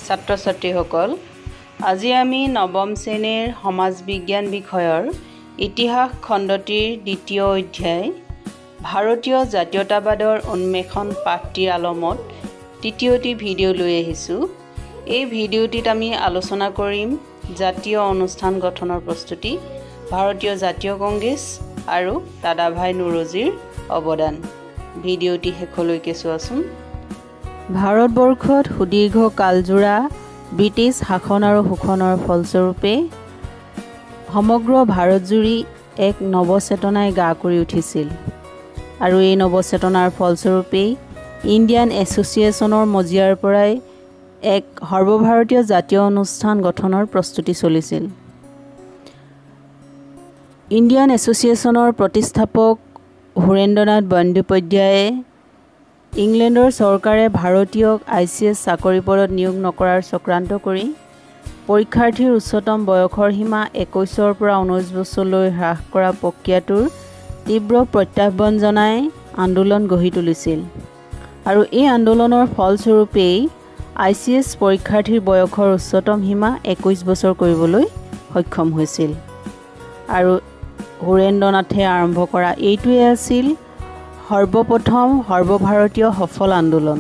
ছাত্ৰ ছাত্ৰীসকল, আজি আমি নৱম শ্ৰেণীৰ সমাজ বিজ্ঞান বিষয়ৰ ইতিহাস খণ্ডটিৰ দ্বিতীয় অধ্যায় ভাৰতীয় জাতীয়তাবাদৰ উন্মেষণ পাঠটিৰ আলমত তৃতীয়টি ভিডিঅ' লৈ আহিছোঁ। এই ভিডিঅ'টিত আমি আলোচনা কৰিম জাতীয় অনুষ্ঠান গঠনৰ প্ৰস্তুতি, ভাৰতীয় জাতীয় কংগ্ৰেছ আৰু দাদাভাই নৌৰোজীৰ অৱদান। ভিডিঅ'টি শেষলৈকে চোৱাচোন। ভাৰতবৰ্ষত সুদীৰ্ঘ কালজোৰা ব্ৰিটিছ শাসন আৰু শোষণৰ ফলস্বৰূপে সমগ্ৰ ভাৰতজুৰি এক নৱচেতনাই গা কৰি উঠিছিল আৰু এই নৱচেতনাৰ ফলস্বৰূপেই ইণ্ডিয়ান এছ'চিয়েশ্যনৰ মজিয়াৰ পৰাই এক সৰ্বভাৰতীয় জাতীয় অনুষ্ঠান গঠনৰ প্ৰস্তুতি চলিছিল। ইণ্ডিয়ান এছ'চিয়েশ্যনৰ প্ৰতিষ্ঠাপক সুৰেন্দ্ৰনাথ বন্দ্যোপাধ্যায়ে ইংলেণ্ডৰ চৰকাৰে ভাৰতীয়ক ICS চাকৰি পদত নিয়োগ নকৰাৰ চক্ৰান্ত কৰি পৰীক্ষাৰ্থীৰ উচ্চতম বয়সৰ সীমা 21ৰ পৰা 19 বছৰলৈ হ্ৰাস কৰা প্ৰক্ৰিয়াটোৰ তীব্ৰ প্ৰত্যাহ্বান জনাই আন্দোলন গঢ়ি তুলিছিল আৰু এই আন্দোলনৰ ফলস্বৰূপেই ICS পৰীক্ষাৰ্থীৰ বয়সৰ উচ্চতম সীমা 21 বছৰ কৰিবলৈ সক্ষম হৈছিল আৰু সুৰেন্দ্ৰনাথে আৰম্ভ কৰা এইটোৱে আছিল সৰ্বপ্ৰথম সৰ্বভাৰতীয় সফল আন্দোলন।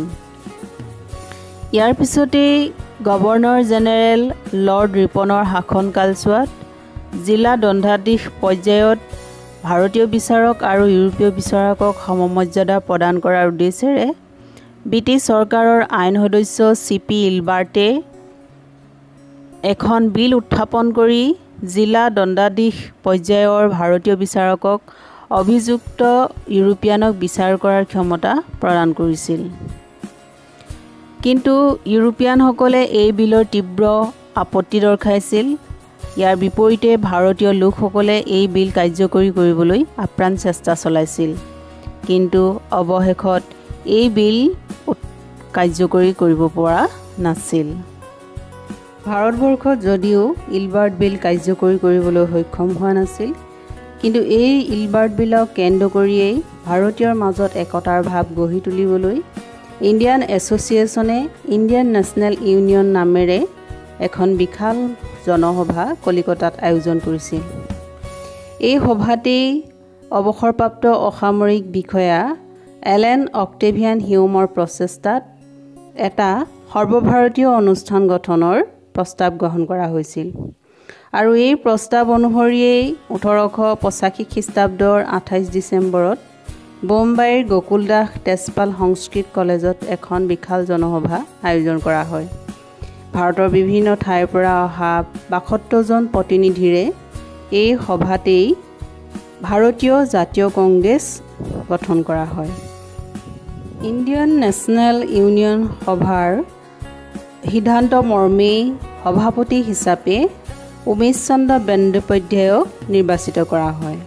ইয়াৰ পিছতেই গভৰ্ণৰ জেনেৰেল লৰ্ড ৰিপনৰ শাসন কালছোৱাত জিলা দণ্ডাধীশ পৰ্যায়ত ভাৰতীয় বিচাৰক আৰু ইউৰোপীয় বিচাৰকক সমমৰ্যাদা প্ৰদান কৰাৰ উদ্দেশ্যেৰে ব্ৰিটিছ চৰকাৰৰ আইন সদস্য CP ইলবাৰ্টে এখন বিল উত্থাপন কৰি জিলা দণ্ডাধীশ পৰ্যায়ৰ ভাৰতীয় বিচাৰকক অভিযুক্ত ইউৰোপীয়ানক বিচাৰ কৰাৰ ক্ষমতা প্ৰদান কৰিছিল। কিন্তু ইউৰোপীয়ানসকলে এই বিলৰ তীব্ৰ আপত্তি দৰ্শাইছিল। ইয়াৰ বিপৰীতে ভাৰতীয় লোকসকলে এই বিল কাৰ্যকৰী কৰিবলৈ আপ্ৰাণ চেষ্টা চলাইছিল, কিন্তু অৱশেষত এই বিল কাৰ্যকৰী কৰিব পৰা নাছিল। ভাৰতবৰ্ষত যদিও ইলবাৰ্ট বিল কাৰ্যকৰী কৰিবলৈ সক্ষম হোৱা নাছিল, কিন্তু এই ইলবাৰ্ট বিলক কেন্দ্ৰ কৰিয়েই ভাৰতীয়ৰ মাজত একতাৰ ভাৱ গঢ়ি তুলিবলৈ ইণ্ডিয়ান এছ'চিয়েশ্যনে ইণ্ডিয়ান নেশ্যনেল ইউনিয়ন নামেৰে এখন বিশাল জনসভা কলিকতাত আয়োজন কৰিছিল। এই সভাতেই অৱসৰপ্ৰাপ্ত অসামৰিক বিষয়া এলেন অক্টেভিয়ান হিউমৰ প্ৰচেষ্টাত এটা সৰ্বভাৰতীয় অনুষ্ঠান গঠনৰ প্ৰস্তাৱ গ্ৰহণ কৰা হৈছিল আৰু এই প্ৰস্তাৱ অনুসৰিয়েই 1885 খ্ৰীষ্টাব্দৰ 28 ডিচেম্বৰত বোম্বাইৰ গোকুলদাস তেজপাল সংস্কৃত কলেজত এখন বিশাল জনসভা আয়োজন কৰা হয়। ভাৰতৰ বিভিন্ন ঠাইৰ পৰা অহা 72জন প্ৰতিনিধিৰে এই সভাতেই ভাৰতীয় জাতীয় কংগ্ৰেছ গঠন কৰা হয়। ইণ্ডিয়ান নেশ্যনেল ইউনিয়ন সভাৰ সিদ্ধান্ত মৰ্মেই সভাপতি হিচাপে উমেশ চন্দ্ৰ বন্দ্যোপাধ্যায়ক নিৰ্বাচিত কৰা হয়।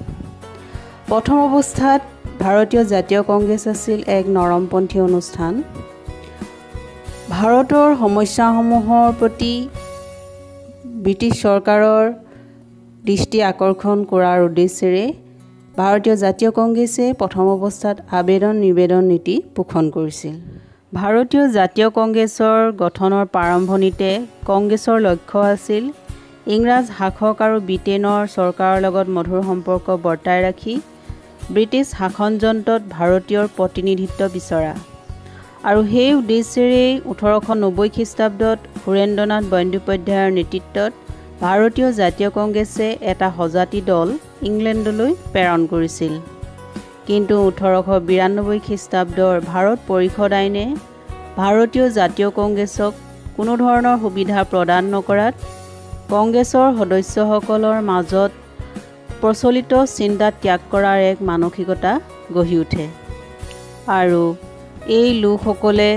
প্ৰথম অৱস্থাত ভাৰতীয় জাতীয় কংগ্ৰেছ আছিল এক নৰমপন্থী অনুষ্ঠান। ভাৰতৰ সমস্যাসমূহৰ প্ৰতি ব্ৰিটিছ চৰকাৰৰ দৃষ্টি আকৰ্ষণ কৰাৰ উদ্দেশ্যেৰে ভাৰতীয় জাতীয় কংগ্ৰেছে প্ৰথম অৱস্থাত আবেদন নিবেদন নীতি পোষণ কৰিছিল। ভাৰতীয় জাতীয় কংগ্ৰেছৰ গঠনৰ প্ৰাৰম্ভণিতে কংগ্ৰেছৰ লক্ষ্য আছিল ইংৰাজ শাসক আৰু ব্ৰিটেইনৰ চৰকাৰৰ লগত মধুৰ সম্পৰ্ক বৰ্তাই ৰাখি ব্ৰিটিছ শাসনযন্ত্ৰত ভাৰতীয়ৰ প্ৰতিনিধিত্ব বিচৰা আৰু সেই উদ্দেশ্যেৰেই 1890 খ্ৰীষ্টাব্দত সুৰেন্দ্ৰনাথ বন্দ্যোপাধ্যায়ৰ নেতৃত্বত ভাৰতীয় জাতীয় কংগ্ৰেছে এটা সজাতি দল ইংলেণ্ডলৈ প্ৰেৰণ কৰিছিল। কিন্তু 1892 খ্ৰীষ্টাব্দৰ ভাৰত পৰিষদ আইনে ভাৰতীয় জাতীয় কংগ্ৰেছক কোনো ধৰণৰ সুবিধা প্ৰদান নকৰাত কংগ্ৰেছৰ সদস্যসকলৰ মাজত প্ৰচলিত চিন্তা ত্যাগ কৰাৰ এক মানসিকতা গঢ়ি উঠে আৰু এই লোকসকলে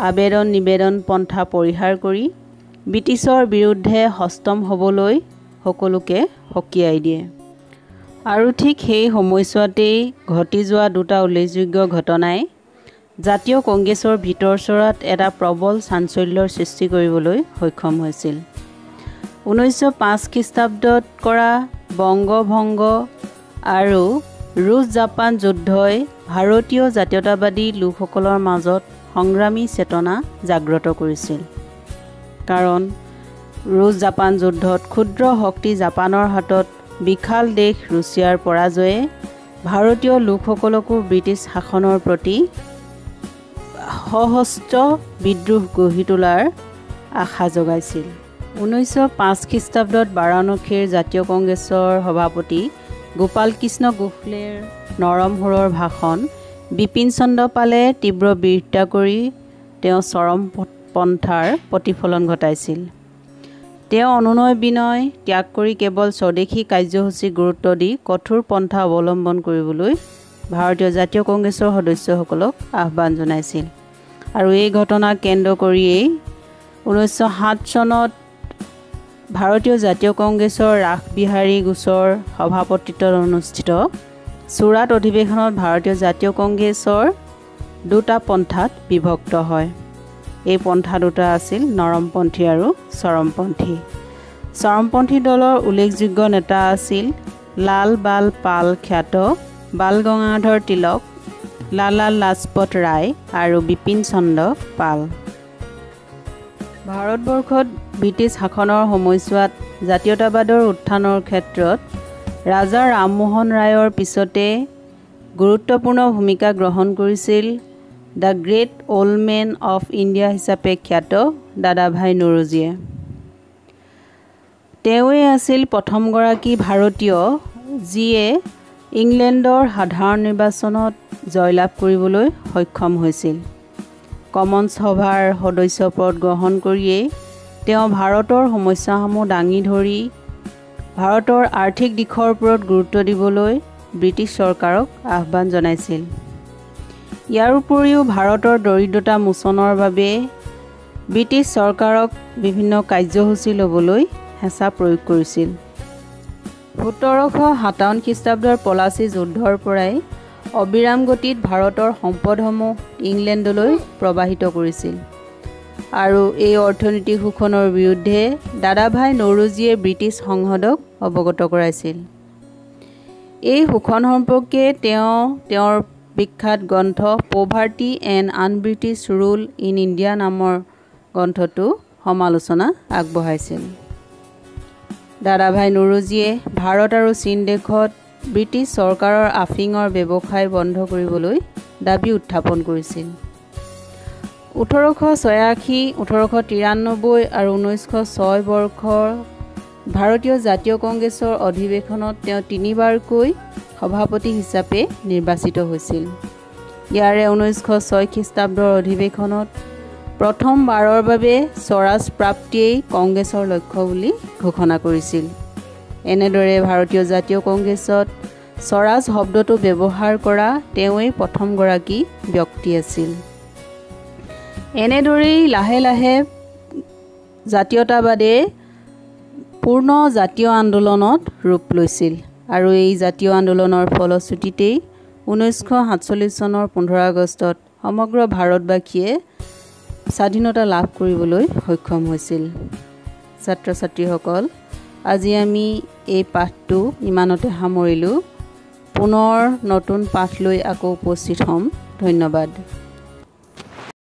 আবেদন নিবেদন পন্থা পৰিহাৰ কৰি ব্ৰিটিছৰ বিৰুদ্ধে হস্তম হ'বলৈ সকলোকে সকীয়াই দিয়ে। আৰু ঠিক সেই সময়ছোৱাতেই ঘটি যোৱা দুটা উল্লেখযোগ্য ঘটনাই জাতীয় কংগ্ৰেছৰ ভিতৰচৰাত এটা প্ৰবল চাঞ্চল্যৰ সৃষ্টি কৰিবলৈ সক্ষম হৈছিল। 1905 খ্ৰীষ্টাব্দত কৰা বংগভংগ আৰু ৰুছ জাপান যুদ্ধই ভাৰতীয় জাতীয়তাবাদী লোকসকলৰ মাজত সংগ্ৰামী চেতনা জাগ্ৰত কৰিছিল। কাৰণ ৰুছ জাপান যুদ্ধত ক্ষুদ্ৰ শক্তি জাপানৰ হাতত বিশাল দেশ ৰুছিয়াৰ পৰাজয়ে ভাৰতীয় লোকসকলকো ব্ৰিটিছ শাসনৰ প্ৰতি সশস্ত্ৰ বিদ্ৰোহ গঢ়ি তোলাৰ আশা জগাইছিল। 1905 খ্ৰীষ্টাব্দত বাৰাণসীৰ জাতীয় কংগ্ৰেছৰ সভাপতি গোপাল কৃষ্ণ গোখলেৰ নৰম সুৰৰ ভাষণ বিপিন চন্দ্ৰ পালে তীব্ৰ বিৰোধিতা কৰি তেওঁ চৰম পন্থাৰ প্ৰতিফলন ঘটাইছিল। তেওঁ অনুনয় বিনয় ত্যাগ কৰি কেৱল স্বদেশী কাৰ্যসূচীক গুৰুত্ব দি কঠোৰ পন্থা অৱলম্বন কৰিবলৈ ভাৰতীয় জাতীয় কংগ্ৰেছৰ সদস্যসকলক আহ্বান জনাইছিল। আৰু এই ঘটনাক কেন্দ্ৰ কৰিয়েই 1907 চনত ভাৰতীয় জাতীয় কংগ্ৰেছৰ ৰাসবিহাৰী ঘোষৰ সভাপতিত্বত অনুষ্ঠিত চুৰাট অধিৱেশনত ভাৰতীয় জাতীয় কংগ্ৰেছৰ দুটা পন্থাত বিভক্ত হয়। এই পন্থা দুটা আছিল নৰমপন্থী আৰু চৰমপন্থী। চৰমপন্থী দলৰ উল্লেখযোগ্য নেতা আছিল লাল বাল পাল খ্যাত বাল গংগাধৰ তিলক, লালা লাজপত ৰায় আৰু বিপিন চন্দ্ৰ পাল। ভাৰতবৰ্ষত ব্ৰিটিছ শাসনৰ সময়ছোৱাত জাতীয়তাবাদৰ উত্থানৰ ক্ষেত্ৰত ৰাজা ৰামমোহন ৰায়ৰ পিছতে গুৰুত্বপূৰ্ণ ভূমিকা গ্ৰহণ কৰিছিল the great old men of India হিচাপে খ্যাত দাদাভাই নৰোজীয়ে। তেওঁৱেই আছিল প্ৰথমগৰাকী ভাৰতীয় যিয়ে ইংলেণ্ডৰ সাধাৰণ নিৰ্বাচনত জয়লাভ কৰিবলৈ সক্ষম হৈছিল। কমনছ সভাৰ সদস্য পদ গ্ৰহণ কৰিয়েই তেওঁ ভাৰতৰ সমস্যাসমূহ দাঙি ধৰি ভাৰতৰ আৰ্থিক দিশৰ ওপৰত গুৰুত্ব দিবলৈ ব্ৰিটিছ চৰকাৰক আহ্বান জনাইছিল। ইয়াৰ উপৰিও ভাৰতৰ দৰিদ্ৰতা মোচনৰ বাবে ব্ৰিটিছ চৰকাৰক বিভিন্ন কাৰ্যসূচী ল'বলৈ হেঁচা প্ৰয়োগ কৰিছিল। 1757 খ্ৰীষ্টাব্দৰ পলাচী যুদ্ধৰ পৰাই অবিৰাম গতিত ভাৰতৰ সম্পদসমূহ ইংলেণ্ডলৈ প্ৰৱাহিত কৰিছিল আৰু এই অৰ্থনৈতিক শোষণৰ বিৰুদ্ধে দাদাভাই নৰোজীয়ে ব্ৰিটিছ সংসদক অৱগত কৰাইছিল। এই শোষণ সম্পৰ্কে তেওঁ তেওঁৰ বিখ্যাত গ্ৰন্থ poverty and un-British rule in India নামৰ গ্ৰন্থটো সমালোচনা আগবঢ়াইছিল। দাদাভাই নৰোজীয়ে ভাৰত আৰু চীন দেশত ব্ৰিটিছ চৰকাৰৰ আফিঙৰ ব্যৱসায় বন্ধ কৰিবলৈ দাবী উত্থাপন কৰিছিল। 1886, 1893 আৰু 1906 বৰ্ষৰ ভাৰতীয় জাতীয় কংগ্ৰেছৰ অধিৱেশনত তেওঁ তিনিবাৰকৈ সভাপতি হিচাপে নিৰ্বাচিত হৈছিল। ইয়াৰে 1906 খ্ৰীষ্টাব্দৰ অধিৱেশনত প্ৰথমবাৰৰ বাবে স্বৰাজ প্ৰাপ্তিয়েই কংগ্ৰেছৰ লক্ষ্য বুলি ঘোষণা কৰিছিল। এনেদৰে ভাৰতীয় জাতীয় কংগ্ৰেছত স্বৰাজ শব্দটো ব্যৱহাৰ কৰা তেওঁৱেই প্ৰথমগৰাকী ব্যক্তি আছিল। এনেদৰেই লাহে লাহে জাতীয়তাবাদে পূৰ্ণ জাতীয় আন্দোলনত ৰূপ লৈছিল আৰু এই জাতীয় আন্দোলনৰ ফলশ্ৰুতিতেই 1947 চনৰ 15 আগষ্টত সমগ্ৰ ভাৰতবাসীয়ে স্বাধীনতা লাভ কৰিবলৈ সক্ষম হৈছিল। ছাত্ৰ ছাত্ৰীসকল, আজি আমি এই পাঠটো ইমানতে সামৰিলোঁ। পুনৰ নতুন পাঠ লৈ আকৌ উপস্থিত হ'ম। ধন্যবাদ।